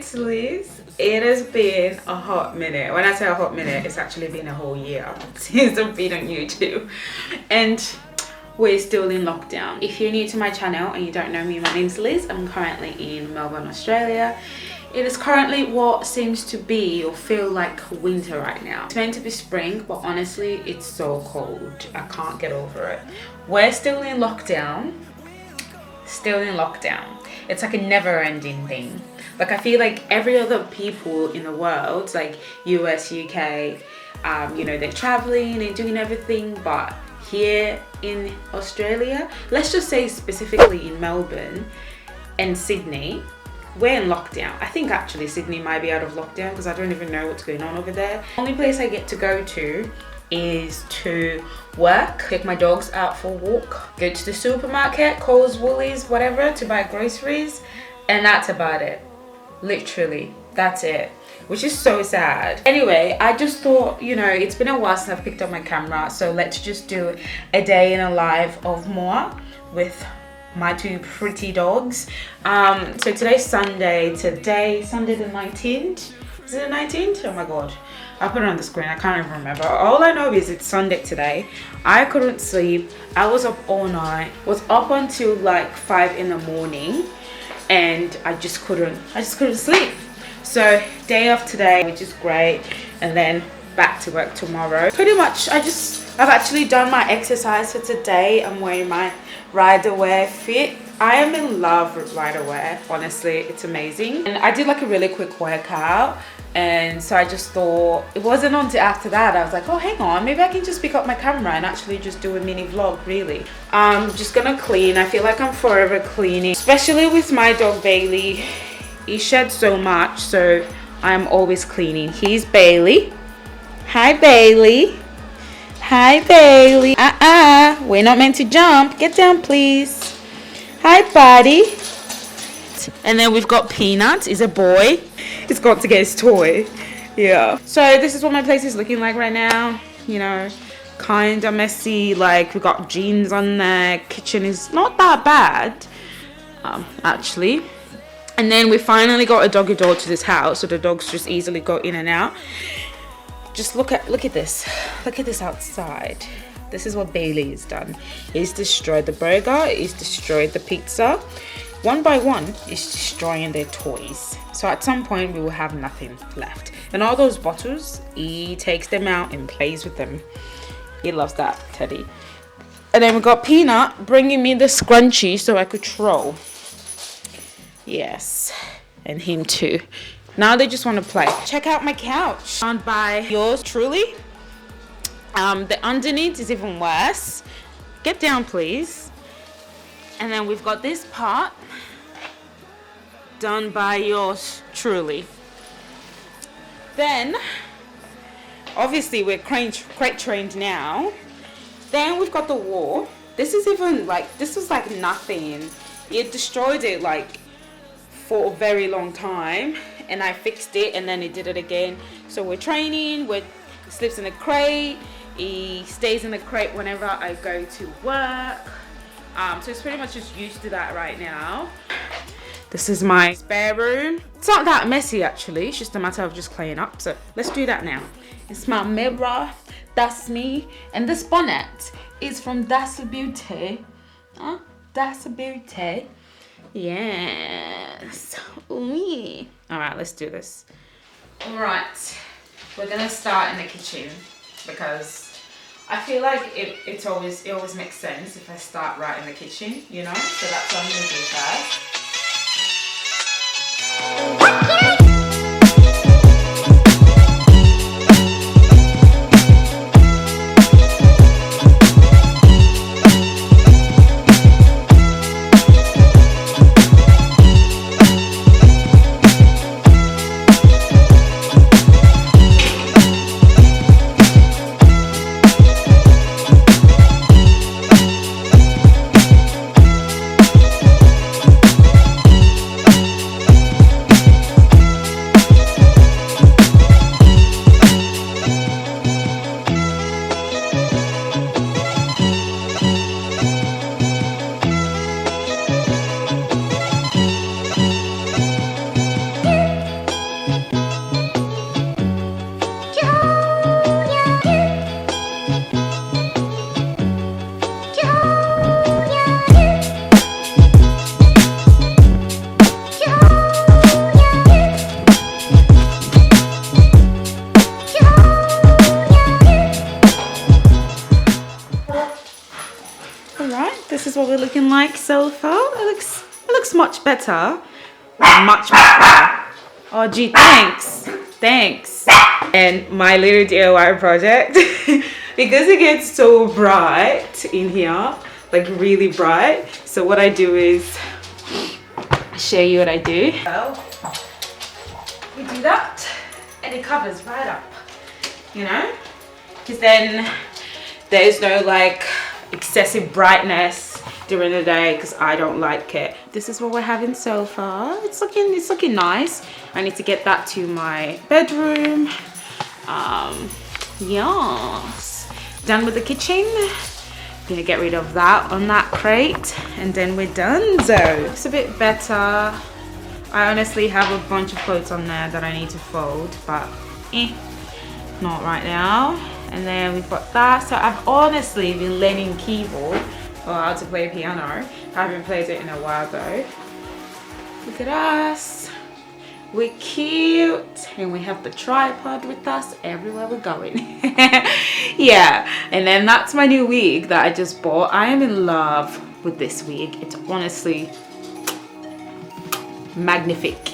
it's Liz. It has been a hot minute. When I say a hot minute, it's actually been a whole year since I've been on YouTube. And we're still in lockdown. If you're new to my channel and you don't know me, my name's Liz. I'm currently in Melbourne, Australia. It is currently what seems to be or feel like winter right now. It's meant to be spring, but honestly, it's so cold. I can't get over it. We're still in lockdown. Still in lockdown. It's like a never-ending thing. Like, I feel like every other people in the world, like US, UK, you know, they're traveling and doing everything, but here in Australia, let's just say specifically in Melbourne and Sydney, we're in lockdown. I think actually Sydney might be out of lockdown because I don't even know what's going on over there. The only place I get to go to is to work, take my dogs out for a walk, go to the supermarket, Coles, Woolies, whatever, to buy groceries, and that's about it. Literally, that's it, which is so sad. Anyway, I just thought, you know, it's been a while since I've picked up my camera, so let's just do a day in a life of Moa with my two pretty dogs. So today's Sunday, Sunday the 19th. Is it the 19th? Oh my god, I'll put it on the screen, I can't even remember. All I know is it's Sunday today. I couldn't sleep. I was up all night, was up until like 5 in the morning, and I just couldn't sleep. So day off today, which is great, and then back to work tomorrow. Pretty much I've actually done my exercise for today. I'm wearing my rider wear fit. I am in love with rider wear, honestly, it's amazing. And I did like a really quick workout, and so I just thought, it wasn't until after that I was like, oh hang on, maybe I can just pick up my camera and actually just do a mini vlog. Really, I'm just gonna clean. I feel like I'm forever cleaning, especially with my dog Bailey. He sheds so much, so I'm always cleaning. He's Bailey. Hi Bailey. Hi Bailey. We're not meant to jump. Get down please. Hi buddy. And then we've got Peanut. He's a boy. He's got to get his toy. Yeah. So this is what my place is looking like right now. You know, kind of messy. Like, we've got jeans on there. Kitchen is not that bad, actually. And then we finally got a doggy door to this house, so the dogs just easily go in and out. Just look at this. Look at this outside. This is what Bailey has done. He's destroyed the burger. He's destroyed the pizza. One by one, he's destroying their toys. So at some point, we will have nothing left. And all those bottles, he takes them out and plays with them. He loves that, Teddy. And then we got Peanut bringing me the scrunchie so I could throw. Yes, and him too. Now they just want to play. Check out my couch, found by yours truly. The underneath is even worse. Get down please. And then we've got this part done by yours truly. Then obviously we're crate trained now. Then we've got the wall. This is even like, this was like nothing. It destroyed it like for a very long time, and I fixed it, and then it did it again. So we're training. He sleeps in a crate. He stays in the crate whenever I go to work. So it's pretty much just used to that right now. This is my spare room. It's not that messy actually. It's just a matter of just cleaning up. So let's do that now. It's my mirror. That's me. And this bonnet is from That's a Beauty. That's a Beauty. Yes. Ooh. All right, let's do this. All right, we're gonna start in the kitchen because I feel like it always makes sense if I start right in the kitchen, you know. So that's what I'm gonna do first. this is what we're looking like so far. It looks much better. Much better. Oh gee, thanks. And my little DIY project, because it gets so bright in here, like really bright. So what I do is show you what I do. So we do that and it covers right up, you know, because then there's no like excessive brightness during the day, because I don't like it. This is what we're having so far. It's looking nice. I need to get that to my bedroom. Yes, done with the kitchen. Gonna get rid of that on that crate and then we're done. So it's a bit better. I honestly have a bunch of clothes on there that I need to fold, but not right now. And then we've got that. So I've honestly been learning keyboard or how to play piano. I haven't played it in a while though. Look at us. We're cute and we have the tripod with us everywhere we're going. Yeah, and then that's my new wig that I just bought. I am in love with this wig. It's honestly magnifique.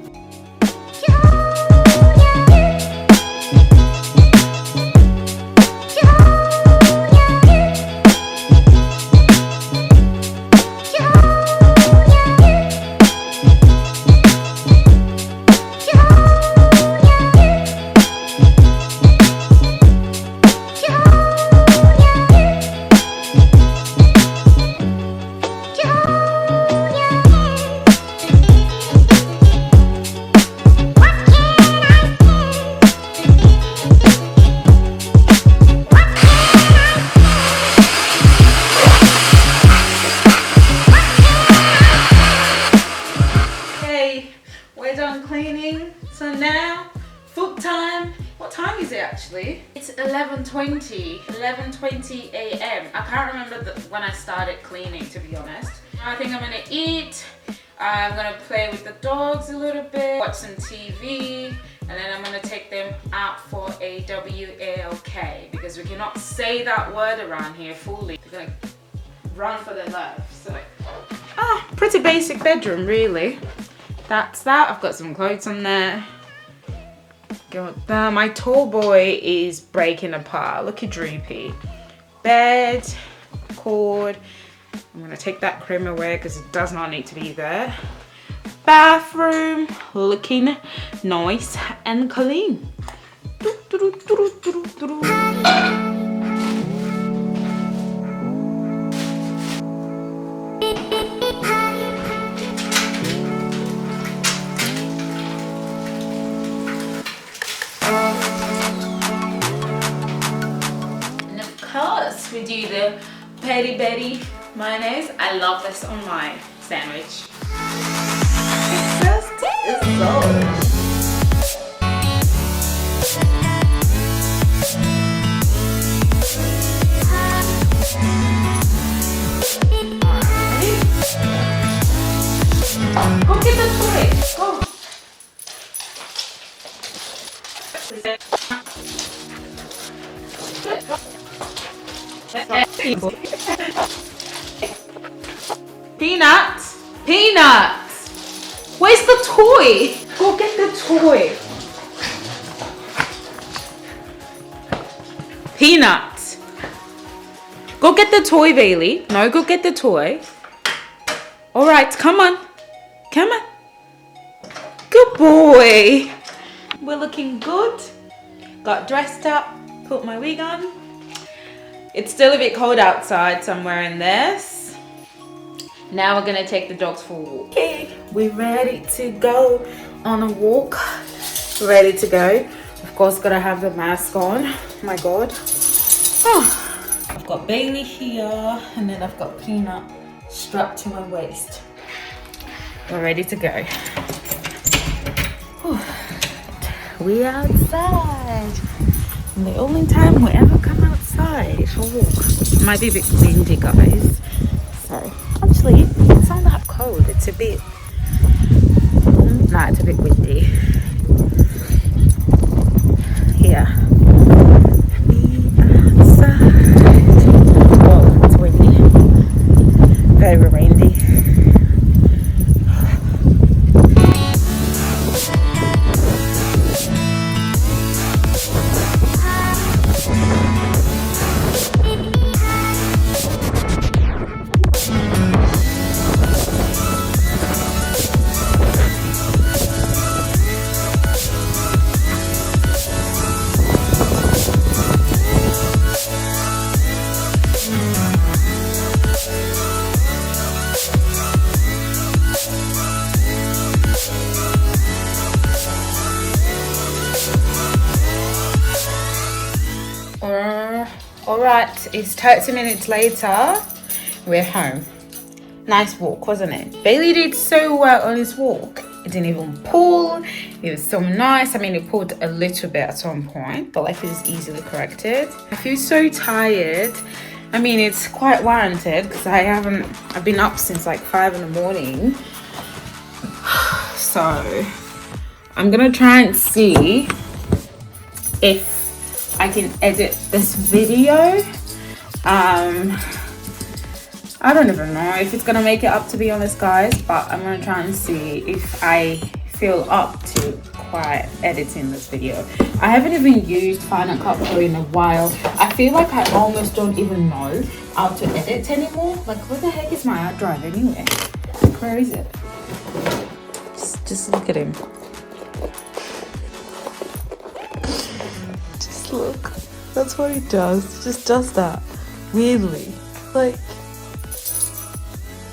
We're done cleaning, so now food time. What time is it actually? It's 11:20 a.m. I can't remember when I started cleaning, to be honest. I think I'm gonna eat. I'm gonna play with the dogs a little bit, watch some TV, and then I'm gonna take them out for a WALK, because we cannot say that word around here fully. They're gonna run for their life. So, pretty basic bedroom, really. That's that. I've got some clothes on there. Got that. My tall boy is breaking apart. Look at Droopy. Bed, cord. I'm gonna take that cream away because it does not need to be there. Bathroom looking nice and clean. We do the peri peri mayonnaise. I love this on my sandwich. It's so go get the toy. Go. Peanuts! Peanuts! Where's the toy? Go get the toy. Peanuts! Go get the toy, Bailey. No, go get the toy. Alright, come on. Come on. Good boy. We're looking good. Got dressed up, put my wig on. It's still a bit cold outside, so I'm wearing this. Now we're gonna take the dogs for a walk. Okay, we're ready to go on a walk. Ready to go. Of course, gotta have the mask on. Oh my God. Oh. I've got Bailey here, and then I've got Peanut strapped to my waist. We're ready to go. Whew. We outside. And the only time we ever come outside is for a walk. It might be a bit windy, guys. So, actually, it's not that cold. It's a bit... Nah, it's a bit windy. Yeah. Be outside. Whoa, it's windy. Alright, it's 30 minutes later. We're home. Nice walk, wasn't it? Bailey did so well on his walk. It didn't even pull. It was so nice. I mean, it pulled a little bit at some point, but like it was easily corrected. I feel so tired. I mean, it's quite warranted because I've been up since like 5 in the morning. So I'm gonna try and see if I can edit this video. I don't even know if it's gonna make it up, to be honest, guys, but I'm gonna try and see if I feel up to quite editing this video. I haven't even used Final Cut Pro in a while. I feel like I almost don't even know how to edit anymore. Like, where the heck is my hard drive anyway? Where is it? Just look at him. Just look. That's what he does. He just does that. Weirdly. Like,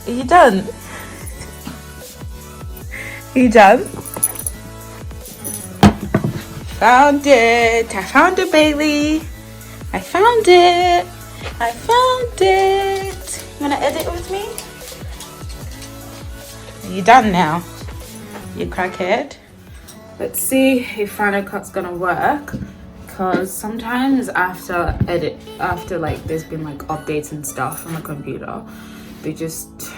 are you done? Are you done? Found it. I found it, Bailey. I found it. I found it. You wanna edit with me? Are you done now? You crackhead. Let's see if Final Cut's gonna work. Because sometimes after like there's been like updates and stuff on the computer, they just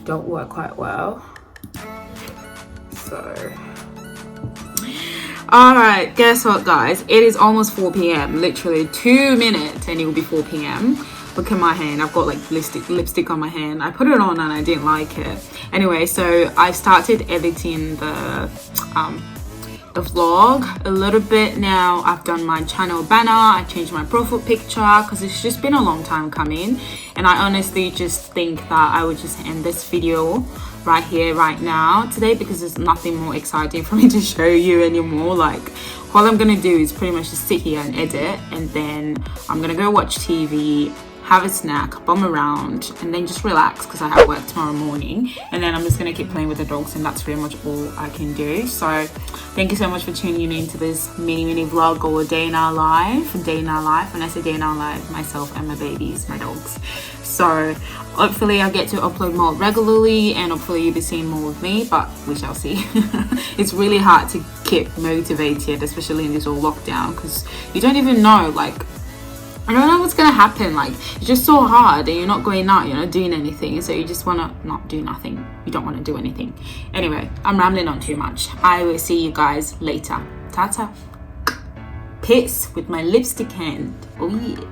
don't work quite well. So alright, guess what, guys? It is almost 4 p.m. Literally 2 minutes and it will be 4 p.m. Look at my hand. I've got like lipstick on my hand. I put it on and I didn't like it. Anyway, so I started editing the vlog a little bit now. I've done my channel banner. I changed my profile picture because it's just been a long time coming, and I honestly just think that I would just end this video right here right now today because there's nothing more exciting for me to show you anymore. Like, all I'm gonna do is pretty much just sit here and edit, and then I'm gonna go watch TV, have a snack, bum around, and then just relax because I have work tomorrow morning. And then I'm just gonna keep playing with the dogs, and that's pretty much all I can do. So thank you so much for tuning in to this mini vlog, or a day in our life. When I say day in our life, myself and my babies, my dogs. So hopefully I get to upload more regularly, and hopefully you'll be seeing more of me, but we shall see. It's really hard to keep motivated, especially in this whole lockdown, because you don't even know, like, I don't know what's gonna happen. Like, it's just so hard, and you're not going out, you're not doing anything, so you just wanna not do nothing. You don't want to do anything. Anyway, I'm rambling on too much. I will see you guys later. Tata. Peace with my lipstick hand. Oh yeah.